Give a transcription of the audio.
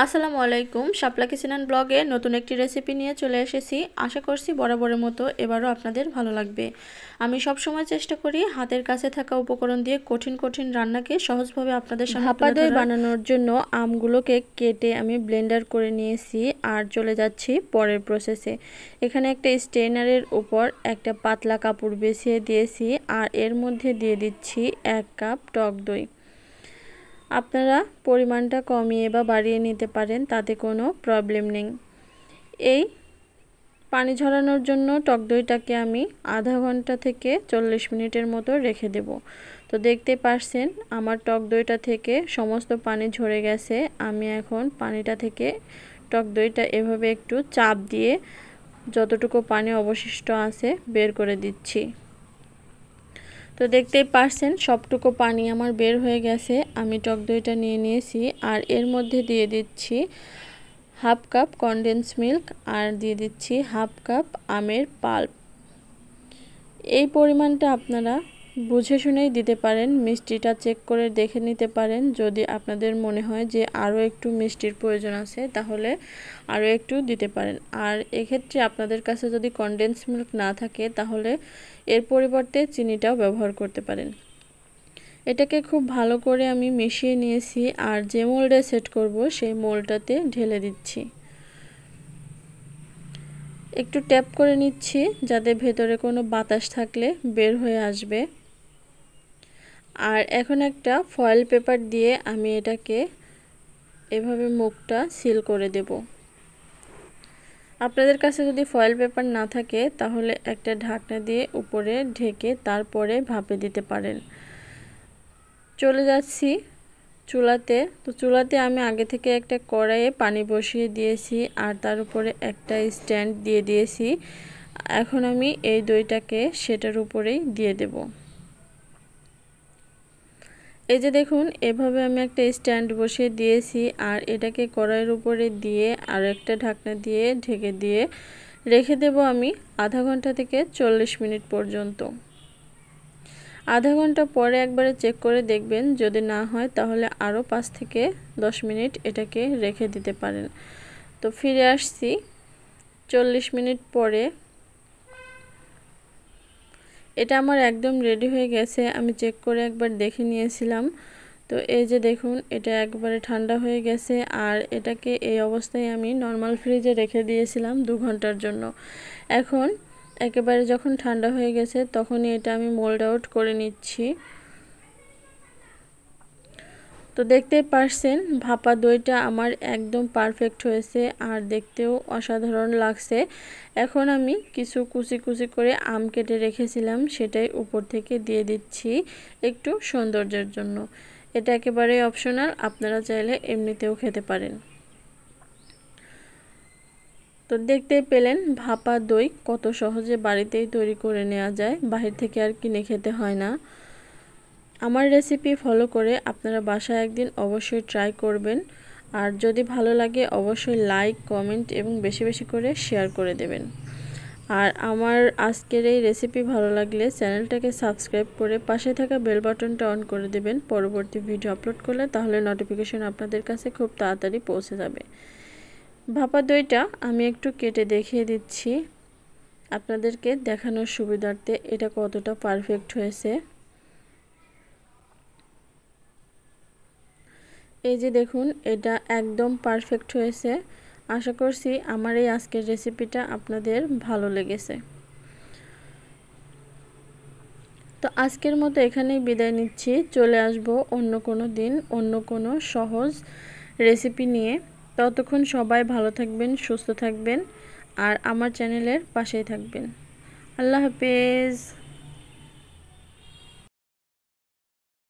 আসসালামু আলাইকুম। শাপলা kitchen and ব্লগে নতুন একটি রেসিপি নিয়ে চলে এসেছি। আশা করছি বরাবরের মতো এবারও আপনাদের ভালো লাগবে। আমি সব সময় চেষ্টা করি হাতের কাছে থাকা উপকরণ দিয়ে কঠিন কঠিন রান্নাকে সহজভাবে আপনাদের সামনে তুলে ধরার। ভাপা দই বানানোর জন্য আমগুলোকে কেটে আমি ব্লেন্ডার করে নিয়েছি আর চলে যাচ্ছি পরের প্রসেসে। এখানে একটা স্ট্রেনারের উপর একটা পাতলা কাপড় বিছিয়ে দিয়েছি আর এর মধ্যে দিয়ে দিচ্ছি 1 কাপ টক দই। আপনারা পরিমাণটা কমিয়ে বা বাড়িয়ে নিতে পারেন, তাতে কোনো প্রবলেম নেই। এই পানি ঝরানোর জন্য টক দইটাকে আমি আধা ঘন্টা থেকে 40 মিনিটের মতো রেখে দেব। তো দেখতে পাচ্ছেন আমার টক দইটা থেকে সমস্ত পানি ঝরে গেছে। আমি এখন পানিটা থেকে টক দইটা এভাবে একটু চাপ দিয়ে যতটুকু পানি অবশিষ্ট আছে বের করে দিচ্ছি। তো দেখতেই পাচ্ছেন সবটুকু পানি আমার বের হয়ে গেছে। আমি টক দইটা নিয়ে নিয়েছি আর এর মধ্যে দিয়ে দিচ্ছি হাফ কাপ কনডেন্স মিল্ক আর দিয়ে দিচ্ছি হাফ কাপ আমের পাল্প। এই পরিমাণটা আপনারা বুঝে শুনেই দিতে পারেন, মিষ্টিটা চেক করে দেখে নিতে পারেন। যদি আপনাদের মনে হয় যে আরও একটু মিষ্টির প্রয়োজন আছে তাহলে আরও একটু দিতে পারেন। আর এক্ষেত্রে আপনাদের কাছে যদি কনডেন্স মিল্ক না থাকে তাহলে এর পরিবর্তে চিনিটাও ব্যবহার করতে পারেন। এটাকে খুব ভালো করে আমি মিশিয়ে নিয়েছি আর যে মোল্ডে সেট করব সেই মোল্ডটাতে ঢেলে দিচ্ছি। একটু ট্যাপ করে নিচ্ছি যাতে ভেতরে কোনো বাতাস থাকলে বের হয়ে আসবে। আর এখন একটা ফয়েল পেপার দিয়ে আমি এটাকে এভাবে মুখটা সিল করে দেব। আপনাদের কাছে যদি ফয়েল পেপার না থাকে তাহলে একটা ঢাকনা দিয়ে উপরে ঢেকে তারপরে ভাপে দিতে পারেন। চলে যাচ্ছি চুলাতে। তো চুলাতে আমি আগে থেকে একটা কড়াইয়ে পানি বসিয়ে দিয়েছি আর তার উপরে একটা স্ট্যান্ড দিয়ে দিয়েছি। এখন আমি এই দইটাকে সেটার উপরেই দিয়ে দেব। এই যে দেখুন এভাবে আমি একটা স্ট্যান্ড বসিয়ে দিয়েছি আর এটাকে কড়াইয়ের উপরে দিয়ে আর একটা ঢাকনা দিয়ে ঢেকে দিয়ে রেখে দেব আমি আধা ঘন্টা থেকে 40 মিনিট পর্যন্ত। আধা ঘন্টা পরে একবারে চেক করে দেখবেন, যদি না হয় তাহলে আরও 5 থেকে 10 মিনিট এটাকে রেখে দিতে পারেন। তো ফিরে আসছি 40 মিনিট পরে। এটা আমার একদম রেডি হয়ে গেছে। আমি চেক করে একবার দেখে নিয়েছিলাম। তো এই যে দেখুন এটা একবারে ঠান্ডা হয়ে গেছে আর এটাকে এই অবস্থায় আমি নর্মাল ফ্রিজে রেখে দিয়েছিলাম 2 ঘন্টার জন্য। এখন একেবারে যখন ঠান্ডা হয়ে গেছে তখনই এটা আমি মোল্ড আউট করে নিচ্ছি। তো দেখতেই পারছেন ভাপা দইটা আমার একদম পারফেক্ট হয়েছে আর দেখতেও অসাধারণ লাগছে। এখন আমি কিছু কুচি কুচি করে আম কেটে রেখেছিলাম সেটাই উপর থেকে দিয়ে দিচ্ছি একটু সৌন্দর্যের জন্য। এটা একেবারে অপশনাল, আপনারা চাইলে এমনিতেও খেতে পারেন। তো দেখতেই পেলেন ভাপা দই কত সহজে বাড়িতেই তৈরি করে নেওয়া যায়, বাহির থেকে আর কিনে খেতে হয় না। আমার রেসিপি ফলো করে আপনারা বাসায় একদিন অবশ্যই ট্রাই করবেন। আর যদি ভালো লাগে অবশ্যই লাইক, কমেন্ট এবং বেশি বেশি করে শেয়ার করে দেবেন। আর আমার আজকের এই রেসিপি ভালো লাগলে চ্যানেলটাকে সাবস্ক্রাইব করে পাশে থাকা বেল বাটনটা অন করে দেবেন। পরবর্তী ভিডিও আপলোড করলে তাহলে নোটিফিকেশন আপনাদের কাছে খুব তাড়াতাড়ি পৌঁছে যাবে। ভাপা দইটা আমি একটু কেটে দেখিয়ে দিচ্ছি আপনাদেরকে দেখানোর সুবিধার্থে এটা কতটা পারফেক্ট হয়েছে। এই যে দেখুন এটা একদম পারফেক্ট হয়েছে। আশা করছি আমার এই আজকের রেসিপিটা আপনাদের ভালো লেগেছে। তো আজকের মতো এখানেই বিদায় নিচ্ছি। চলে আসব অন্য কোনো দিন অন্য কোনো সহজ রেসিপি নিয়ে। ততক্ষণ সবাই ভালো থাকবেন, সুস্থ থাকবেন আর আমার চ্যানেলের পাশেই থাকবেন। আল্লাহ হাফেজ।